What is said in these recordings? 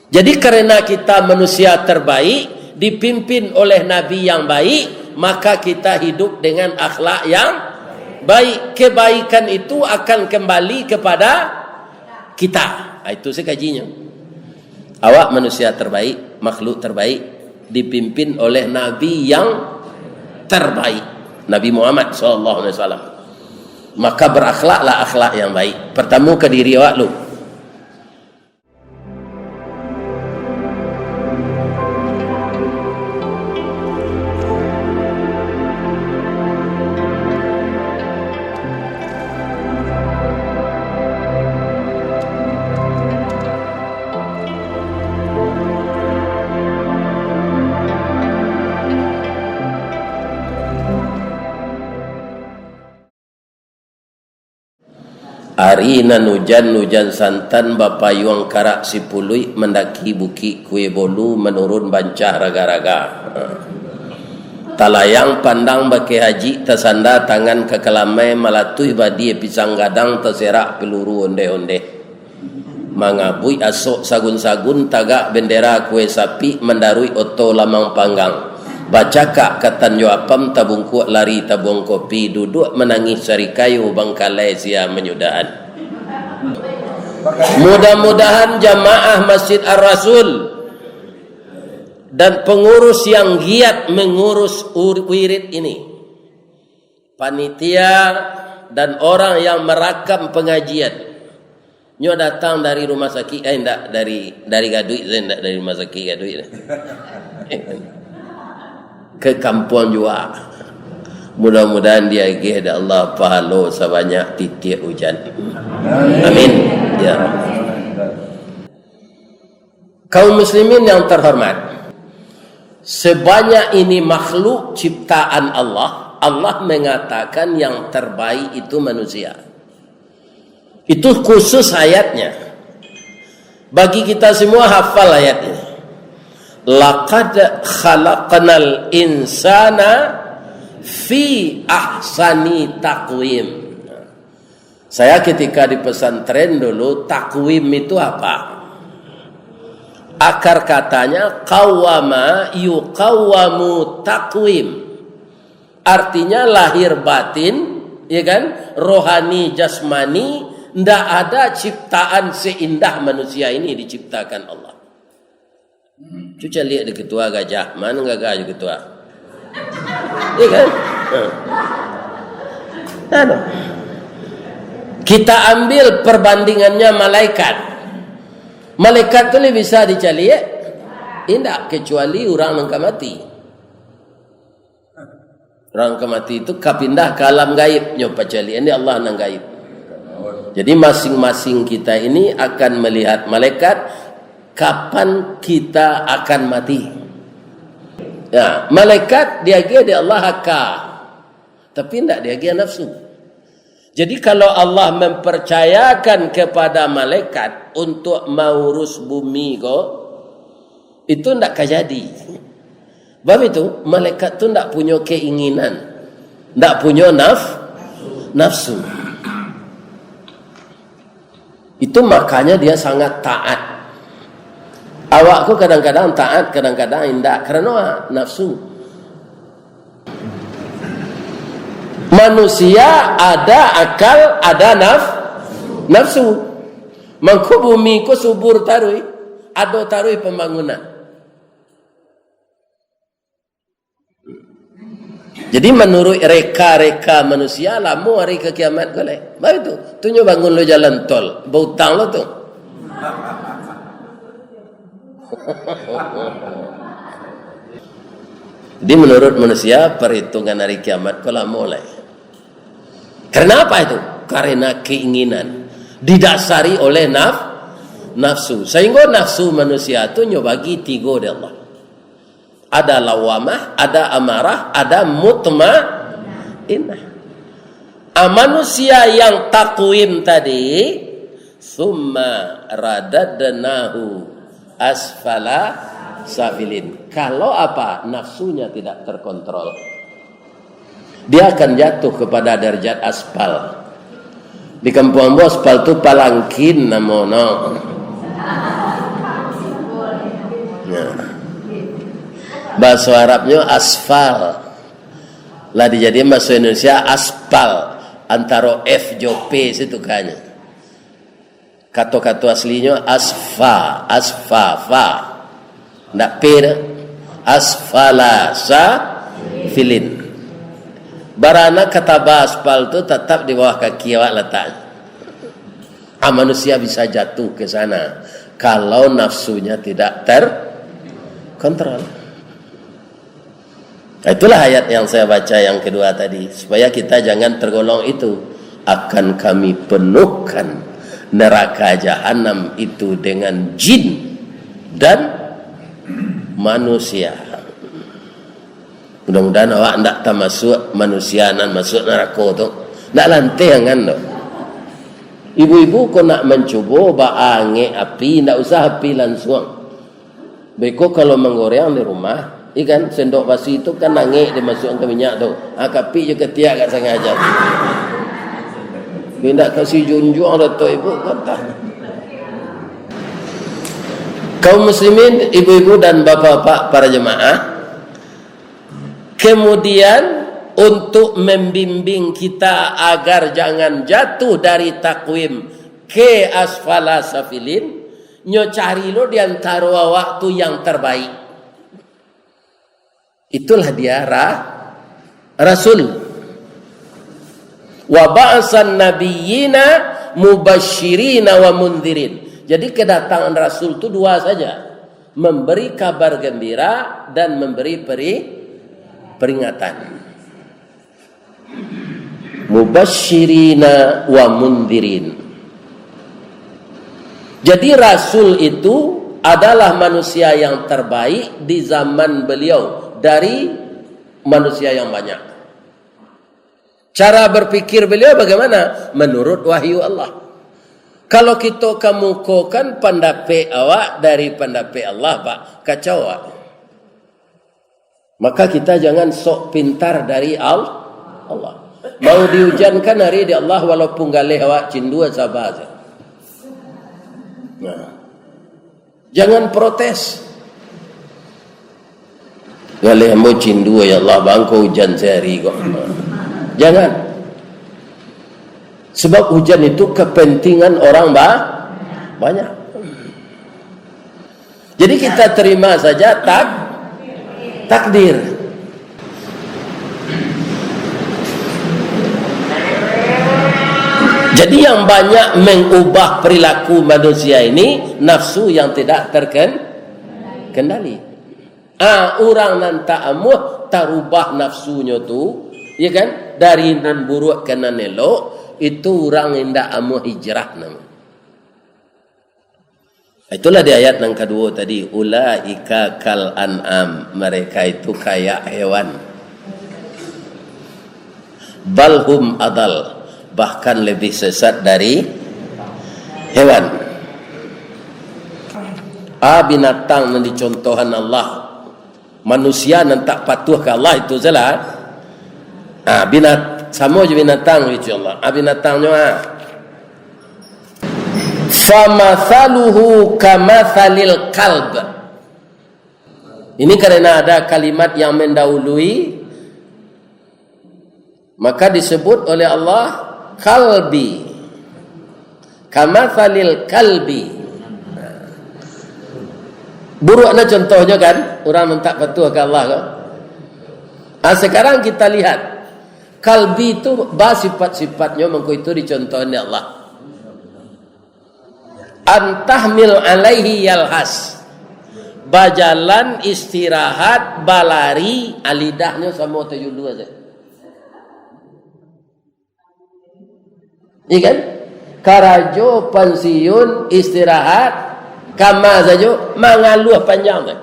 Jadi karena kita manusia terbaik, dipimpin oleh Nabi yang baik, maka kita hidup dengan akhlak yang baik. Kebaikan itu akan kembali kepada kita. Itu sekajinya. Awak manusia terbaik, makhluk terbaik, dipimpin oleh Nabi yang terbaik, Nabi Muhammad SAW. Maka berakhlaklah akhlak yang baik. Pertama ke diri awak lu. Hari nan hujan santan bapayuang karak sipului mendaki buki kue bolu menurun bancah raga-raga. Talayang pandang bake haji tersanda tangan ke kelamai malatui badi pisang gadang terserak peluru onde-onde. Mangabui asok sagun-sagun tagak bendera kue sapi mendarui oto lamang panggang. Bacakak katan joapam tabung kuat lari tabung kopi duduk menangis sari kayu bangkalai sia menyudahan. Mudah-mudahan jamaah Masjid Ar-Rasul dan pengurus yang giat mengurus wirid ini, panitia dan orang yang merakam pengajian, nyo datang dari rumah sakit, enggak dari Gaduit, enggak dari rumah sakit Gaduit. Ke kampung jua. Mudah-mudahan dia ada Allah pahala sebanyak titik hujan. Amin. Ya. Kaum muslimin yang terhormat, sebanyak ini makhluk ciptaan Allah, Allah mengatakan yang terbaik itu manusia. Itu khusus ayatnya. Bagi kita semua hafal ayat ini. Laqad khalaqnal insana fi ahsani taqwim. Saya ketika di pesantren dulu, takwim itu apa? Akar katanya qawwama yuqawwamu takwim. Artinya lahir batin, ya kan? Rohani jasmani, ndak ada ciptaan seindah manusia ini diciptakan Allah. Cuca lihat di ketua gajah, mana gajah ketua? Iya kan? Nah. Kita ambil perbandingannya malaikat. Malaikat tu bisa dicari, tidak kecuali orang yang mati. Orang yang mati itu kapindah ke alam gaib, nyoba cari. Ini Allah nang gaib. Jadi masing-masing kita ini akan melihat malaikat kapan kita akan mati. Ya, malaikat dia Allah haka, tapi tidak dia nafsu. Jadi kalau Allah mempercayakan kepada malaikat untuk mengurus bumi itu tidak jadi. Sebab itu malaikat itu tidak punya keinginan, tidak punya nafsu. Itu makanya dia sangat taat. Awakku kadang-kadang taat, kadang-kadang tidak karena nafsu. Manusia ada akal, ada nafsu. Mangko bumi ku subur tarui, ado tarui pembangunan. Jadi menurut reka-reka manusia lamu hari ke kiamat golek. Baik itu, tunjuk bangun lo jalan tol, bautang lo tu. Jadi menurut manusia perhitungan hari kiamat kalau mulai. Kenapa itu? Karena keinginan didasari oleh nafsu. Sehingga nafsu manusia itu nyobagi tiga dari Allah. Ada lawamah, ada amarah, ada mutmainnah. Manusia yang takwim tadi, summa radadnahu asfala safilin. Kalau apa? Nafsunya tidak terkontrol, dia akan jatuh kepada derajat aspal. Di kampung aspal itu palangkin namono. Bahasa Arabnya asfal. Lah dijadikan bahasa Indonesia aspal. Antara F jo P situ kayaknya. Kata-kata aslinya asfa, fa. Ndak P dah. Asfala sa filin. Barana kata aspal tu tetap di bawah kaki awak letak. Manusia bisa jatuh ke sana kalau nafsunya tidak terkontrol. Itulah ayat yang saya baca yang kedua tadi, supaya kita jangan tergolong itu. Akan kami penuhkan neraka jahanam itu dengan jin dan manusia. Mudah-mudahan awak tidak termasuk manusia dan masuk neraka tu. Nak lantiangan tu. Ibu-ibu kau nak mencuba baange api, tidak usah api langsung. Beko kalau menggoreng di rumah, ikan sendok basi itu kan nangik dimasukkan ke minyak tu. Kapi je ketiak kat sengaja. Tidak kasih junjung dato ibu kata. Kaum muslimin, ibu-ibu dan bapak-bapak para jemaah, kemudian untuk membimbing kita agar jangan jatuh dari takwim ke asfala safilin, nyo cari lo di antara waktu yang terbaik. Itulah dia Rasul. Wa ba'asan nabiyyina mubasyirina wa mundhirin. Jadi kedatangan Rasul itu dua saja. Memberi kabar gembira dan memberi peringatan. Mubasyirina wa mundhirin. Jadi Rasul itu adalah manusia yang terbaik di zaman beliau dari manusia yang banyak. Cara berpikir beliau bagaimana? Menurut wahyu Allah. Kalau kita kemukakan pendapat awak dari pendapat Allah, Pak, kacau awak. Maka kita jangan sok pintar dari Allah. Mau diujankan hari di Allah walaupun galih awak cindua sabar saja. Nah, jangan protes. Galih mau cindua ya Allah bangko hujan sehari kok. Jangan. Sebab hujan itu kepentingan orang banyak. Jadi kita terima saja takdir. Jadi yang banyak mengubah perilaku manusia ini nafsu yang tidak terkendali. Orang nanti amuh terubah nafsunya tu, ya kan? Dari nan buruk ke nan elok, itu orang yang tidak amuh hijrah nama. Itulah di ayat yang kedua tadi, ulaika kal an'am, mereka itu kayak hewan. Balhum adal, bahkan lebih sesat dari hewan. Binatang yang dicontohan Allah, manusia yang tak patuh ke Allah itu salah. Sama je binatang itu Allah. Binatangnya famathaluhu kamathalil kalb. Ini karena ada kalimat yang mendahului, maka disebut oleh Allah kalbi, kamathalil kalbi. Buruknya contohnya kan, orang tak patuh ke Allah kan. Sekarang kita lihat kalbi itu sifat-sifatnya mengko itu dicontohkan oleh Allah. Antahmil alaihi yalhas, bajalan istirahat balari alidahnya sama tujuh dua saja. Iya kan? Karajo pensiun istirahat kama saja mengaluh panjang kan.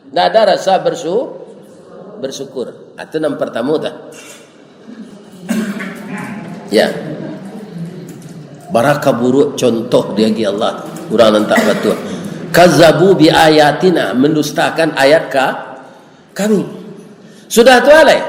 Tidak ada rasa bersyukur. Itu yang pertama dah. Ya. Barakah buruk contoh dia bagi Allah. Orang yang tak betul. Kazzabu bi ayatina, mendustakan ayat kami. Sudah tu alai.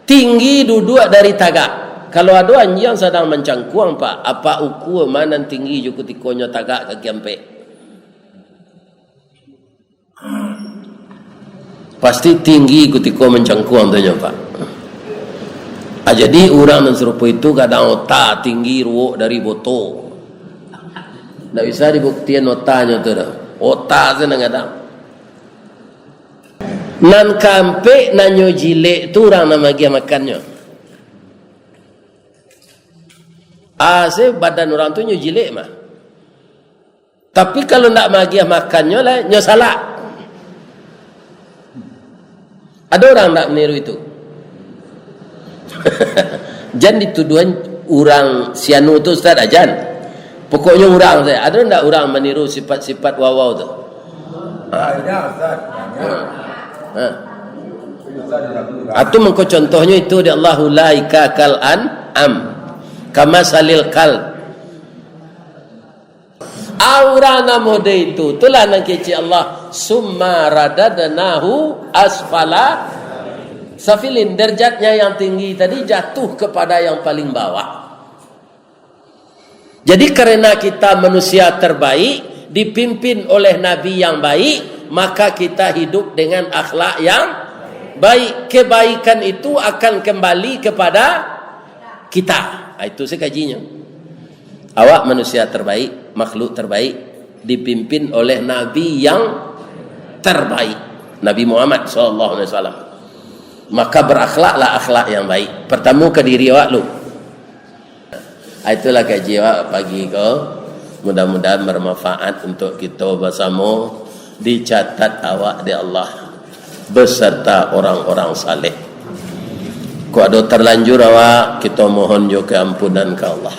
Tinggi duduk dari tagak. Kalau ada anjing sedang mencangkuang pak, apa ukur mana tinggi juga tikonya tagak ke kiampe. pasti tinggi ketika mencangkuang tu Pak. Jadi orang yang serupa itu kadang otak tinggi ruuk dari botol. Tak bisa dibuktikan otaknya tu dah. Otak tu kadang. Nan kampe nanyo jilek tu orang nak bagi makannya. Badan orang tu nyo jilek mah. Tapi kalau nak bagi makannya lah nyo salah. Ada orang nak meniru itu. Jan dituduhan orang sianu tu Ustaz ajan. Pokoknya orang saya. Ada enggak orang meniru sifat-sifat wawau tu? Banyak Ustaz. Atau mengko contohnya itu di Allahu laika kal an'am kama salil kal. Aurana mode itu itulah nak keci Allah summa radadnahu asfala safilin, derajatnya yang tinggi tadi jatuh kepada yang paling bawah. Jadi karena kita manusia terbaik, dipimpin oleh Nabi yang baik, maka kita hidup dengan akhlak yang baik. Kebaikan itu akan kembali kepada kita. Itu sekajinya. Awak manusia terbaik, makhluk terbaik, dipimpin oleh Nabi yang terbaik, Nabi Muhammad SAW. Maka berakhlaklah akhlak yang baik. Pertama ke diri awak lu. Itulah kaji awak pagi kau. Mudah-mudahan bermanfaat untuk kita bersama. Dicatat awak di Allah beserta orang-orang saleh. Kau ada terlanjur awak, kita mohon juga ampunan ke Allah.